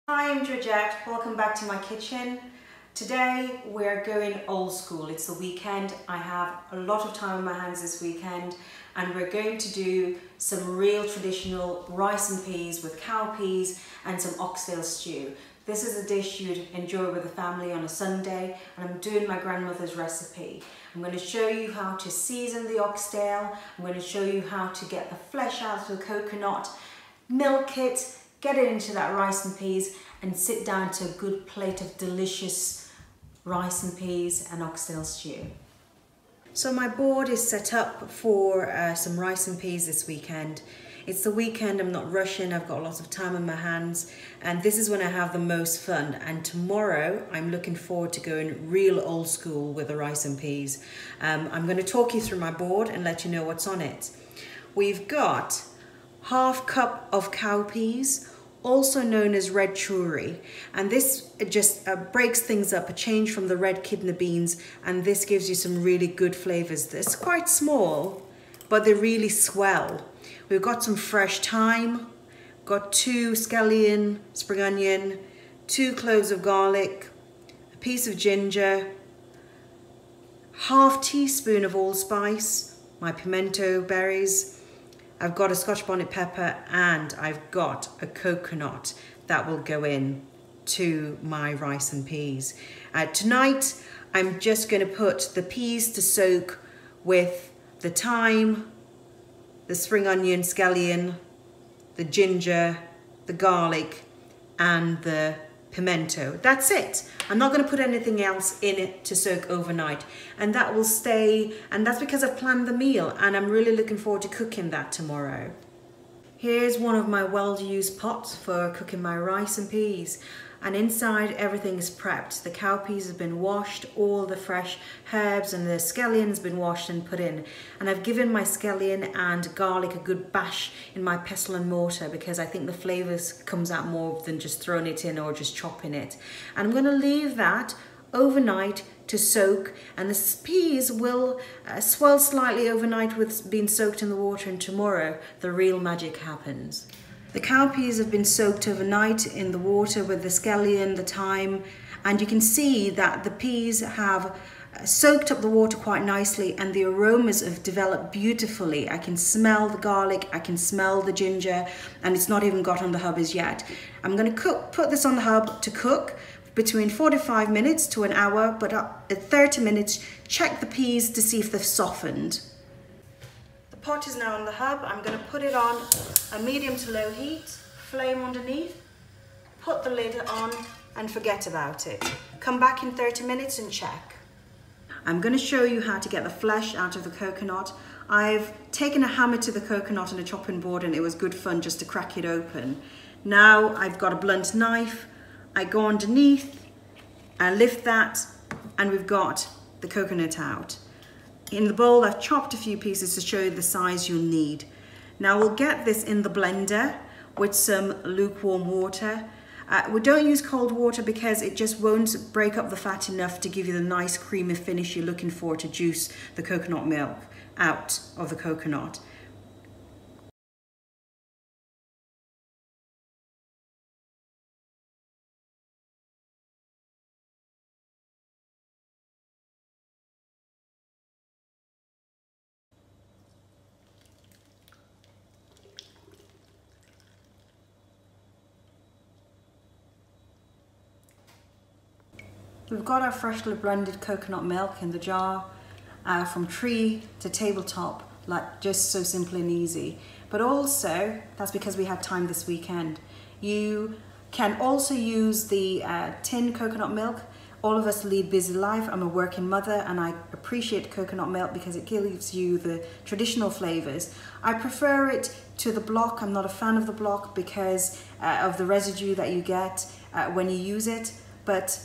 Hi, I'm Georgette. Welcome back to my kitchen. Today we're going old school. It's the weekend. I have a lot of time on my hands this weekend and we're going to do some real traditional rice and peas with cowpeas and some oxtail stew. This is a dish you'd enjoy with the family on a Sunday, and I'm doing my grandmother's recipe. I'm going to show you how to season the oxtail. I'm going to show you how to get the flesh out of the coconut, milk it, get it into that rice and peas, and sit down to a good plate of delicious rice and peas and oxtail stew. So my board is set up for some rice and peas this weekend. It's the weekend, I'm not rushing, I've got lots of time on my hands, and this is when I have the most fun. And tomorrow I'm looking forward to going real old school with the rice and peas. I'm going to talk you through my board and let you know what's on it. We've got half cup of cowpeas, also known as red churi, and this just breaks things up, a change from the red kidney beans, and this gives you some really good flavors. It's quite small, but they really swell. We've got some fresh thyme, got 2 scallion, spring onion, 2 cloves of garlic, a piece of ginger, half teaspoon of allspice, my pimento berries. I've got a scotch bonnet pepper, and I've got a coconut that will go in to my rice and peas. Tonight, I'm just going to put the peas to soak with the thyme, the spring onion, scallion, the ginger, the garlic, and the pimento. That's it. I'm not going to put anything else in it to soak overnight, and that will stay, and that's because I've planned the meal and I'm really looking forward to cooking that tomorrow. Here's one of my well-used pots for cooking my rice and peas, and inside everything is prepped. The cowpeas have been washed, all the fresh herbs and the scallion has been washed and put in, and I've given my scallion and garlic a good bash in my pestle and mortar because I think the flavours comes out more than just throwing it in or just chopping it. And I'm going to leave that overnight to soak, and the peas will swell slightly overnight with being soaked in the water, and tomorrow the real magic happens. The cowpeas have been soaked overnight in the water with the scallion, the thyme, and you can see that the peas have soaked up the water quite nicely and the aromas have developed beautifully. I can smell the garlic, I can smell the ginger, and it's not even got on the hub as yet. I'm going to put this on the hub to cook between 45 minutes to an hour, but at 30 minutes, check the peas to see if they've softened. The pot is now on the hub. I'm going to put it on a medium to low heat, flame underneath, put the lid on and forget about it. Come back in 30 minutes and check. I'm going to show you how to get the flesh out of the coconut. I've taken a hammer to the coconut and a chopping board, and it was good fun just to crack it open. Now I've got a blunt knife. I go underneath, I lift that, and we've got the coconut out. In the bowl, I've chopped a few pieces to show you the size you'll need. Now we'll get this in the blender with some lukewarm water. We don't use cold water because it just won't break up the fat enough to give you the nice creamy finish you're looking for to juice the coconut milk out of the coconut. We've got our freshly blended coconut milk in the jar, from tree to tabletop, like just so simple and easy. But also, that's because we had time this weekend. You can also use the tin coconut milk. All of us lead busy life. I'm a working mother and I appreciate coconut milk because it gives you the traditional flavors. I prefer it to the block. I'm not a fan of the block because of the residue that you get when you use it, but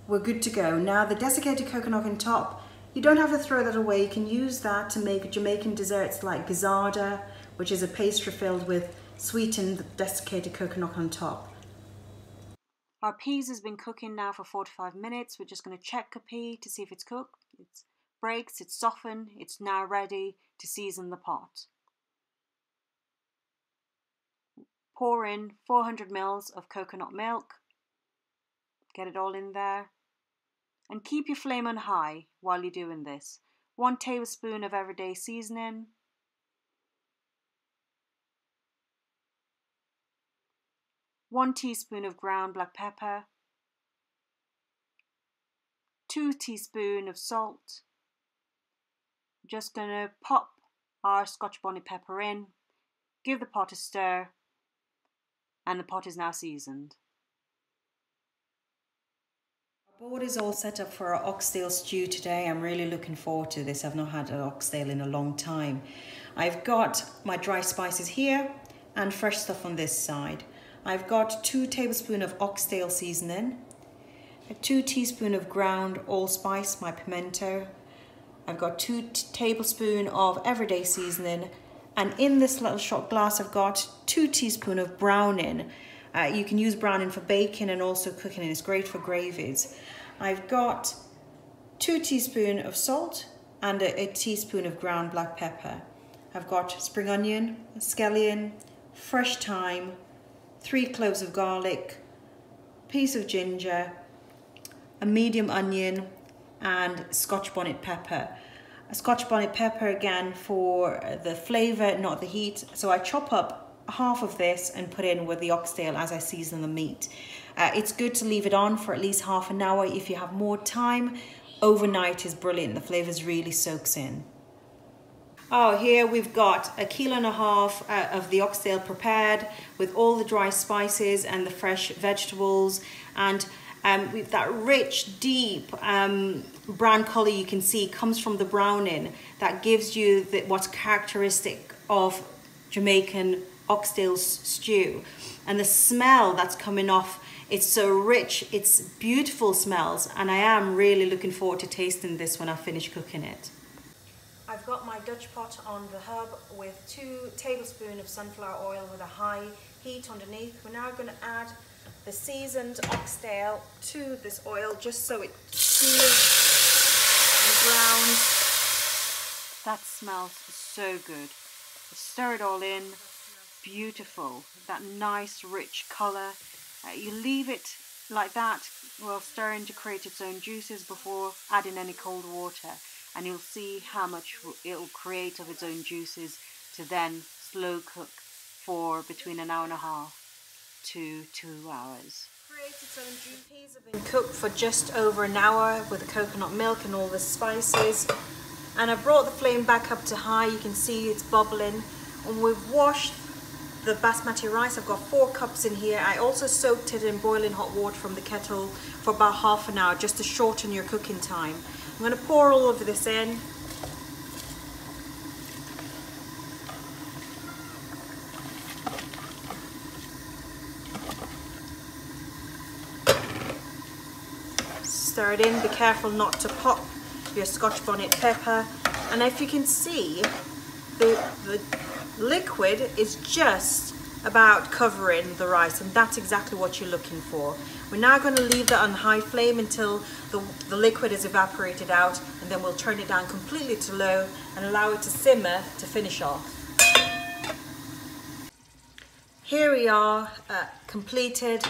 we're good to go. Now the desiccated coconut on top, you don't have to throw that away. You can use that to make Jamaican desserts like gizzarda, which is a pastry filled with sweetened desiccated coconut on top. Our peas has been cooking now for 45 minutes. We're just going to check a pea to see if it's cooked. It breaks, it's softened, it's now ready to season the pot. Pour in 400 ml of coconut milk, Get it all in there. And keep your flame on high while you're doing this. 1 tablespoon of everyday seasoning. 1 teaspoon of ground black pepper. 2 teaspoons of salt. Just gonna pop our Scotch bonnet pepper in, give the pot a stir, and the pot is now seasoned. Our board is all set up for our oxtail stew today. I'm really looking forward to this. I've not had an oxtail in a long time. I've got my dry spices here and fresh stuff on this side. I've got 2 tablespoons of oxtail seasoning, 2 teaspoons of ground allspice, my pimento. I've got 2 tablespoons of everyday seasoning, and in this little shot glass I've got 2 teaspoons of browning. You can use browning for baking and also cooking, and it's great for gravies. I've got 2 teaspoons of salt and a teaspoon of ground black pepper. I've got spring onion, scallion, fresh thyme, 3 cloves of garlic, piece of ginger, a medium onion, and Scotch bonnet pepper. A Scotch bonnet pepper again for the flavour, not the heat. So I chop up half of this and put in with the oxtail as I season the meat. It's good to leave it on for at least half an hour. If you have more time, overnight is brilliant. The flavours really soaks in. Oh, here we've got 1.5 kilos of the oxtail prepared with all the dry spices and the fresh vegetables, and with that rich, deep brown colour you can see comes from the browning. That gives you what's characteristic of Jamaican oxtail stew. And the smell that's coming off, it's so rich, it's beautiful smells, and I am really looking forward to tasting this when I finish cooking it. I've got my Dutch pot on the hob with 2 tablespoons of sunflower oil with a high heat underneath. We're now going to add the seasoned oxtail to this oil just so it sears and browns. That smells so good. Stir it all in. Beautiful. That nice rich colour. You leave it like that while stirring to create its own juices before adding any cold water, and you'll see how much it will create of its own juices to then slow cook for between 1.5 hours to 2 hours. Create its own juice. Peas have been cooked for just over an hour with the coconut milk and all the spices, and I brought the flame back up to high. You can see it's bubbling, and we've washed the basmati rice. I've got 4 cups in here. I also soaked it in boiling hot water from the kettle for about half an hour just to shorten your cooking time. I'm going to pour all of this in. Stir it in. Be careful not to pop your Scotch bonnet pepper. And if you can see, the liquid is just about covering the rice, and that's exactly what you're looking for. We're now going to leave that on high flame until the liquid is evaporated out, and then we'll turn it down completely to low and allow it to simmer to finish off. Here we are, completed.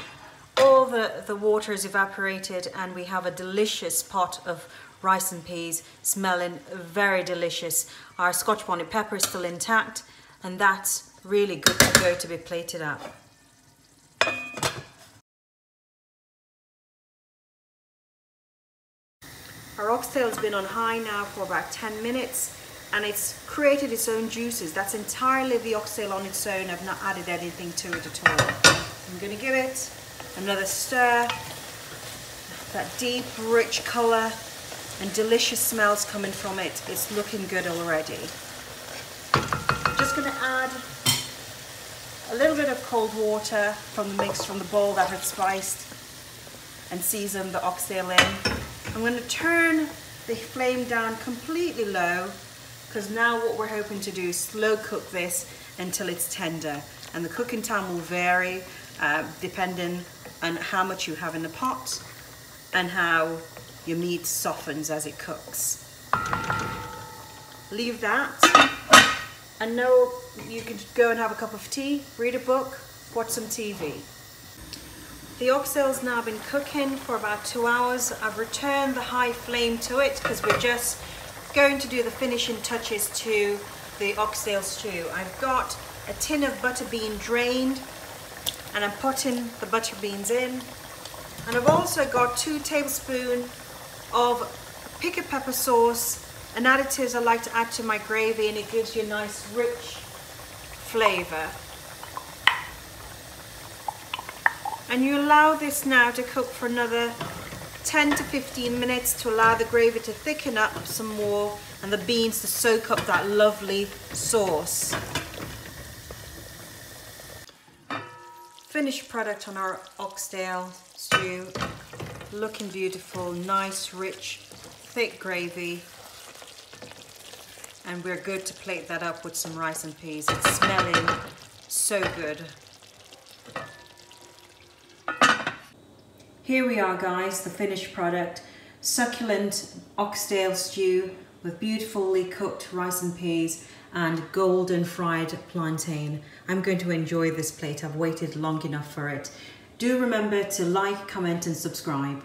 All the water is evaporated, and we have a delicious pot of rice and peas, smelling very delicious. Our Scotch bonnet pepper is still intact, and that's really good to go to be plated up. Our oxtail has been on high now for about 10 minutes, and it's created its own juices. That's entirely the oxtail on its own. I've not added anything to it at all. I'm going to give it another stir. That deep, rich colour and delicious smells coming from it. It's looking good already. I'm just going to add a little bit of cold water from the mix from the bowl that had spiced and seasoned the oxtail in. I'm going to turn the flame down completely low, because now what we're hoping to do is slow cook this until it's tender, and the cooking time will vary depending on how much you have in the pot and how your meat softens as it cooks. Leave that, and now you can go and have a cup of tea, read a book, watch some TV. The oxtail's now been cooking for about 2 hours. I've returned the high flame to it because we're just going to do the finishing touches to the oxtail stew. I've got a tin of butter bean drained and I'm putting the butter beans in. And I've also got 2 tablespoons of Pickapeppa sauce, an additive I like to add to my gravy, and it gives you a nice rich flavour. And you allow this now to cook for another 10 to 15 minutes to allow the gravy to thicken up some more and the beans to soak up that lovely sauce. Finished product on our oxtail stew, looking beautiful, nice rich thick gravy, and we're good to plate that up with some rice and peas. It's smelling so good. Here we are guys, the finished product. Succulent oxtail stew with beautifully cooked rice and peas and golden fried plantain. I'm going to enjoy this plate. I've waited long enough for it. Do remember to like, comment and subscribe.